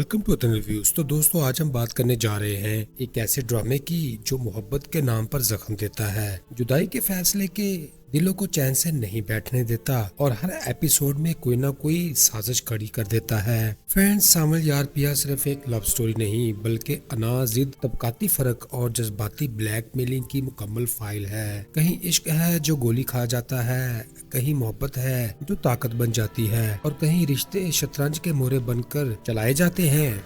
Welcome to other reviews. तो दोस्तों आज हम बात करने जा रहे हैं एक ऐसे ड्रामे की जो मोहब्बत के नाम पर जख्म देता है, जुदाई के फैसले के दिलों को चैन से नहीं बैठने देता और हर एपिसोड में कोई ना कोई साजिश खड़ी कर देता है। फ्रेंड्स, सावल यार पिया सिर्फ एक लव स्टोरी नहीं बल्कि अना, जिद, तबकाती फर्क और जज्बाती ब्लैकमेलिंग की मुकम्मल फाइल है। कहीं इश्क है जो गोली खा जाता है, कहीं मोहब्बत है जो ताकत बन जाती है और कहीं रिश्ते शतरंज के मोहरे बनकर चलाए जाते हैं।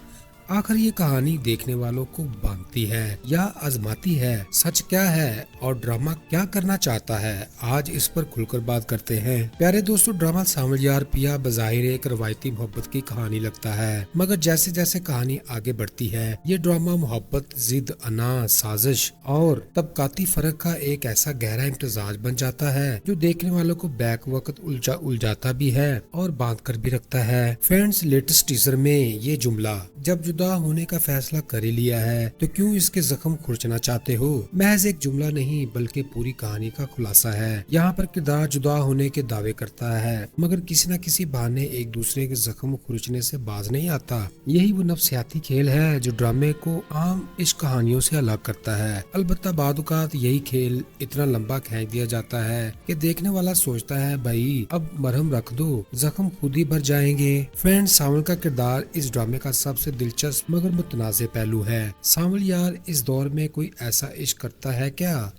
आखिर ये कहानी देखने वालों को बांधती है या आजमाती है? सच क्या है और ड्रामा क्या करना चाहता है? आज इस पर खुलकर बात करते हैं। प्यारे दोस्तों, ड्रामा सावल यार पिया बज़ाहिर एक रवायती मोहब्बत की कहानी लगता है, मगर जैसे जैसे कहानी आगे बढ़ती है ये ड्रामा मोहब्बत, जिद, अना, साजिश और तबकाती फर्क का एक ऐसा गहरा इम्तजाज बन जाता है जो देखने वालों को बैक वक्त उलझाता भी है और बांध कर भी रखता है। फ्रेंड्स, लेटेस्ट टीजर में ये जुमला, जब जुदा होने का फैसला कर ही लिया है तो क्यों इसके जख्म खुरचना चाहते हो, महज एक जुमला नहीं बल्कि पूरी कहानी का खुलासा है। यहाँ पर किरदार जुदा होने के दावे करता है मगर किसी न किसी बहाने एक दूसरे के जख्म खुरचने से बाज नहीं आता। यही वो नफ्सियाती खेल है जो ड्रामे को आम इश्क कहानियों से अलग करता है। अलबत्ता बादुकात यही खेल इतना लंबा खींच दिया जाता है कि देखने वाला सोचता है भाई अब मरहम रख दो, जख्म खुद ही भर जाएंगे। फ्रेंड्स, सावल का किरदार इस ड्रामे का सबसे दिलचस्प मगर मुतनाज़े पहलू है। सावल यार इस दौर में कोई ऐसा इश्क करता है क्या?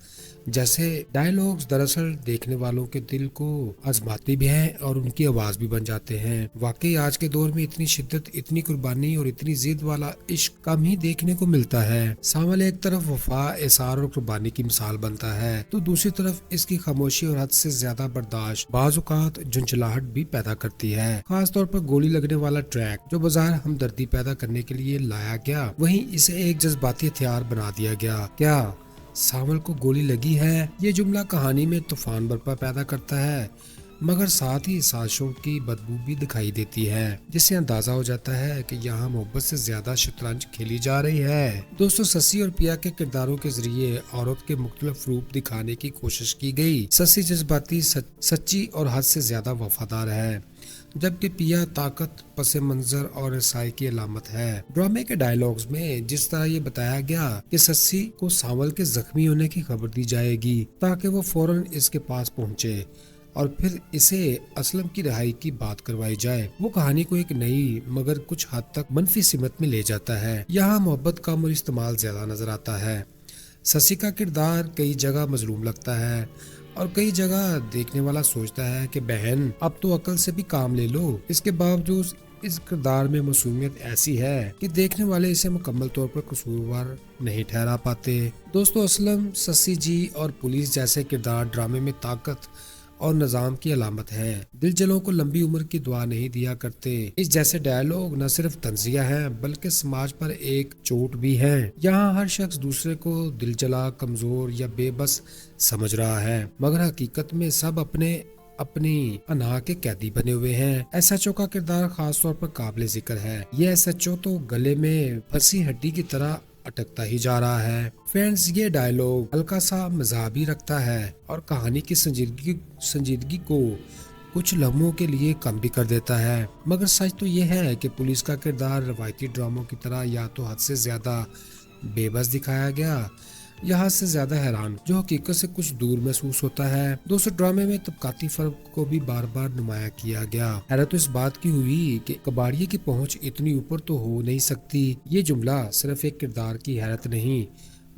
जैसे डायलॉग्स दरअसल देखने वालों के दिल को आजमाते भी हैं और उनकी आवाज भी बन जाते हैं। वाकई आज के दौर में इतनी शिद्दत, इतनी कुर्बानी और इतनी जिद वाला इश्क कम ही देखने को मिलता है। सावल एक तरफ वफा, एसार और कुर्बानी की मिसाल बनता है तो दूसरी तरफ इसकी खामोशी और हद से ज्यादा बर्दाश्त बाज़ औक़ात झुंझलाहट भी पैदा करती है। खास तौर पर गोली लगने वाला ट्रैक जो बाजार हमदर्दी पैदा करने के लिए लाया गया, वहीं इसे एक जज्बाती हथियार बना दिया गया। क्या सावल को गोली लगी है? ये जुमला कहानी में तूफान बर्पा पैदा करता है मगर साथ ही साजिशों की बदबू भी दिखाई देती है, जिससे अंदाजा हो जाता है कि यहाँ मोहब्बत से ज्यादा शतरंज खेली जा रही है। दोस्तों, ससी और पिया के किरदारों के जरिए औरत के मुख्तलिफ रूप दिखाने की कोशिश की गई। ससी जज्बाती, सच्ची और हद से ज्यादा वफादार है, जबकि पिया ताकत, पस मंजर और रसाई की अलामत है। ड्रामे के डायलॉग्स में जिस तरह ये बताया गया कि सस्सी को सावल के जख्मी होने की खबर दी जाएगी ताकि वो फौरन इसके पास पहुंचे और फिर इसे असलम की रिहाई की बात करवाई जाए, वो कहानी को एक नई मगर कुछ हद तक मनफी सिमत में ले जाता है। यहाँ मोहब्बत का और इस्तेमाल ज्यादा नजर आता है। ससी का किरदार कई जगह मजलूम लगता है और कई जगह देखने वाला सोचता है कि बहन अब तो अकल से भी काम ले लो। इसके बावजूद इस किरदार में मासूमियत ऐसी है कि देखने वाले इसे मुकम्मल तौर पर कसूरवार नहीं ठहरा पाते। दोस्तों, असलम, ससी जी और पुलिस जैसे किरदार ड्रामे में ताकत और निजाम की अलामत है। दिलजलों को लंबी उम्र की दुआ नहीं दिया करते। इस जैसे डायलॉग न सिर्फ तंजिया हैं बल्कि समाज पर एक चोट भी है। यहाँ हर शख्स दूसरे को दिलजला, कमजोर या बेबस समझ रहा है मगर हकीकत में सब अपनी अना के कैदी बने हुए हैं। एसएचओ का किरदार खास तौर पर काबिल जिक्र है। ये एसएचओ तो गले में फंसी हड्डी की तरह अटकता ही जा रहा है। फ्रेंड्स, ये डायलॉग हल्का सा मज़ाबी रखता है और कहानी की संजीदगी को कुछ लम्हों के लिए कम भी कर देता है, मगर सच तो ये है कि पुलिस का किरदार रवायती ड्रामों की तरह या तो हद से ज्यादा बेबस दिखाया गया या हद से ज्यादा हैरान, जो हकीकत से कुछ दूर महसूस होता है। दोस्तों, ड्रामे में तबकाती फर्क को भी बार बार नुमाया किया गया। हैरत तो इस बात की हुई कि कबाड़िए की पहुंच इतनी ऊपर तो हो नहीं सकती। ये जुमला सिर्फ एक किरदार की हैरत नहीं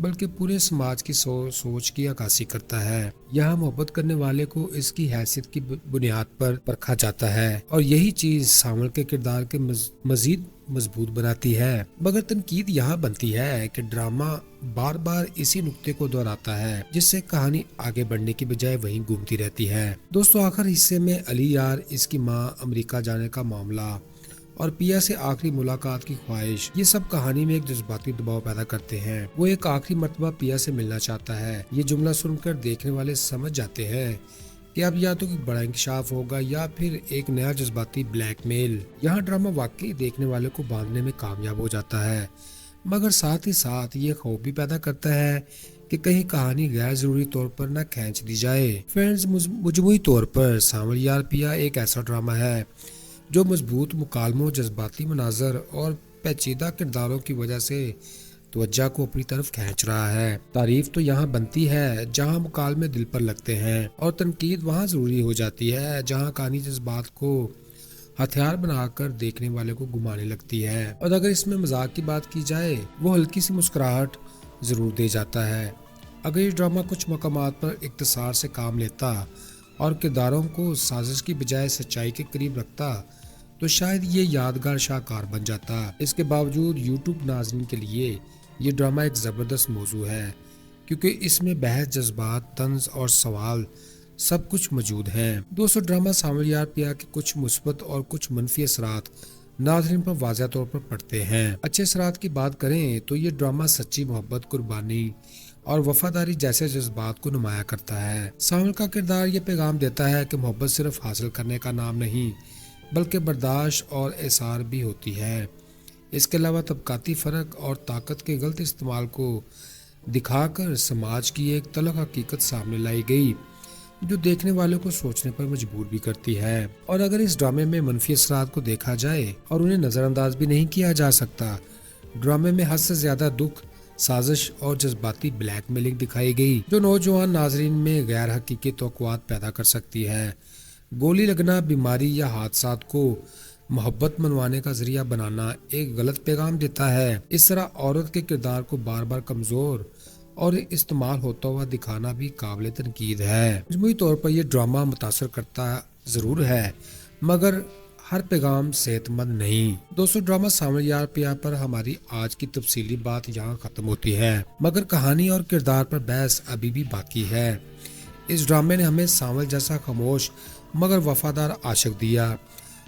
बल्कि पूरे समाज की सोच की अक्कासी करता है। यहाँ मोहब्बत करने वाले को इसकी हैसियत की बुनियाद पर परखा जाता है और यही चीज सावल के किरदार के मजीद मजबूत बनाती है। मगर तनकीद यहाँ बनती है कि ड्रामा बार बार इसी नुक्ते को दोहराता है, जिससे कहानी आगे बढ़ने की बजाय वहीं घूमती रहती है। दोस्तों, आखिर हिस्से में अली यार, इसकी माँ, अमेरिका जाने का मामला और पिया से आखिरी मुलाकात की ख्वाहिश, ये सब कहानी में एक जज्बाती दबाव पैदा करते हैं। वो एक आखिरी मर्तबा पिया से मिलना चाहता है। ये जुमला सुनकर देखने वाले समझ जाते हैं कि अब या तो बड़ा इंकशाफ होगा या फिर एक नया जज्बाती ब्लैकमेल। यहाँ ड्रामा वाकई देखने वाले को बांधने में कामयाब हो जाता है, मगर साथ ही साथ ये खौफ भी पैदा करता है कि कहीं कहानी गैर जरूरी तौर पर न खींच दी जाए। फ्रेंड्स, मजमूई तौर पर सावल यार पिया एक ऐसा ड्रामा है जो मजबूत मुकालमों, जज्बाती मनाजर और پیچیدہ کرداروں کی وجہ سے توجہ کو اپنی طرف کھینچ رہا ہے۔ تعریف تو یہاں بنتی ہے جہاں مکالمے دل پر لگتے ہیں، اور تنقید وہاں ضروری ہو جاتی ہے جہاں کہانی جذبات کو ہتھیار بنا کر دیکھنے والے کو گھمانے لگتی ہے۔ اور اگر اس میں مذاق کی بات کی جائے، وہ ہلکی سی مسکراہٹ ضرور دے جاتا ہے۔ اگر یہ ڈرامہ کچھ مقامات پر اختصار سے کام لیتا اور کرداروں کو سازش کی بجائے سچائی کے قریب رکھتا تو شاید یہ یادگار شاہکار بن جاتا۔ اس کے باوجود یوٹیوب ناظرین کے لیے یہ ڈرامہ ایک زبردست موضوع ہے، کیونکہ اس میں بحث، جذبات، طنز اور سوال سب کچھ موجود ہیں۔ دوستو، ڈرامہ سامل یار پیار کے کچھ مثبت اور کچھ منفی اثرات ناظرین پر واضح طور پر پڑتے ہیں۔ اچھے اثرات کی بات کریں تو یہ ڈرامہ سچی محبت، قربانی اور وفاداری جیسے جذبات کو نمایاں کرتا ہے۔ سامل کا کردار یہ پیغام دیتا ہے کہ محبت صرف حاصل کرنے کا نام نہیں، بلکہ برداشت اور احسار بھی ہوتی ہے۔ اس کے علاوہ طبقاتی فرق اور طاقت کے غلط استعمال کو دکھا کر سماج کی ایک تلخ حقیقت سامنے لائی گئی، جو دیکھنے والوں کو سوچنے پر مجبور بھی کرتی ہے۔ اور اگر اس ڈرامے میں منفی اثرات کو دیکھا جائے اور انہیں نظر انداز بھی نہیں کیا جا سکتا، ڈرامے میں حد سے زیادہ دکھ، سازش اور جذباتی بلیک میلنگ دکھائی گئی، جو نوجوان ناظرین میں غیر حقیقی توقعات پیدا کر سکتی ہے۔ گولی لگنا، بیماری یا حادثات کو محبت منوانے کا ذریعہ بنانا ایک غلط پیغام دیتا ہے۔ اس طرح عورت کے کردار کو بار بار کمزور اور استعمال ہوتا ہوا دکھانا بھی قابل تنقید ہے۔ مجموعی طور پر یہ ڈرامہ متاثر کرتا ضرور ہے، مگر ہر پیغام صحت مند نہیں۔ دوستو، ڈرامہ سامل یار پیار پر ہماری آج کی تفصیلی بات یہاں ختم ہوتی ہے، مگر کہانی اور کردار پر بحث ابھی بھی باقی ہے۔ اس ڈرامے نے ہمیں سامل جیسا خاموش مگر وفادار عاشق دیا،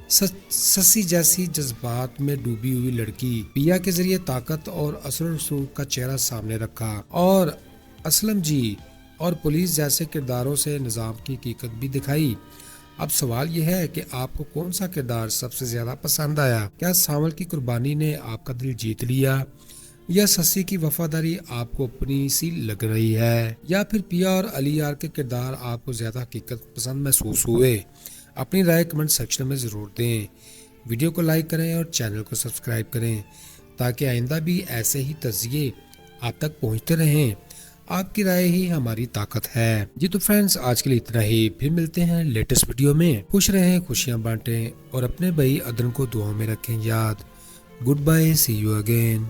سسی جیسی جذبات میں ڈوبی ہوئی لڑکی پیا کے ذریعے طاقت اور اثر و رسوخ کا چہرہ سامنے رکھا، اور اسلم جی اور پولیس جیسے کرداروں سے نظام کی حقیقت بھی دکھائی۔ اب سوال یہ ہے کہ آپ کو کون سا کردار سب سے زیادہ پسند آیا؟ کیا سامل کی قربانی نے آپ کا دل جیت لیا، یا سسی کی وفاداری آپ کو اپنی سی لگ رہی ہے، یا پھر پیا اور علی یار کے کردار آپ کو زیادہ حقیقت پسند محسوس ہوئے؟ اپنی رائے کمنٹ سیکشن میں ضرور دیں۔ ویڈیو کو لائک کریں اور چینل کو سبسکرائب کریں تاکہ آئندہ بھی ایسے ہی تجزیے آپ تک پہنچتے رہیں۔ آپ کی رائے ہی ہماری طاقت ہے۔ جی تو فرینڈز، آج کے لیے اتنا ہی، پھر ملتے ہیں لیٹسٹ ویڈیو میں۔ خوش رہیں، خوشیاں بانٹیں اور اپنے بھائی عدن کو دعاؤں میں رکھیں یاد۔ Good bye, see you again.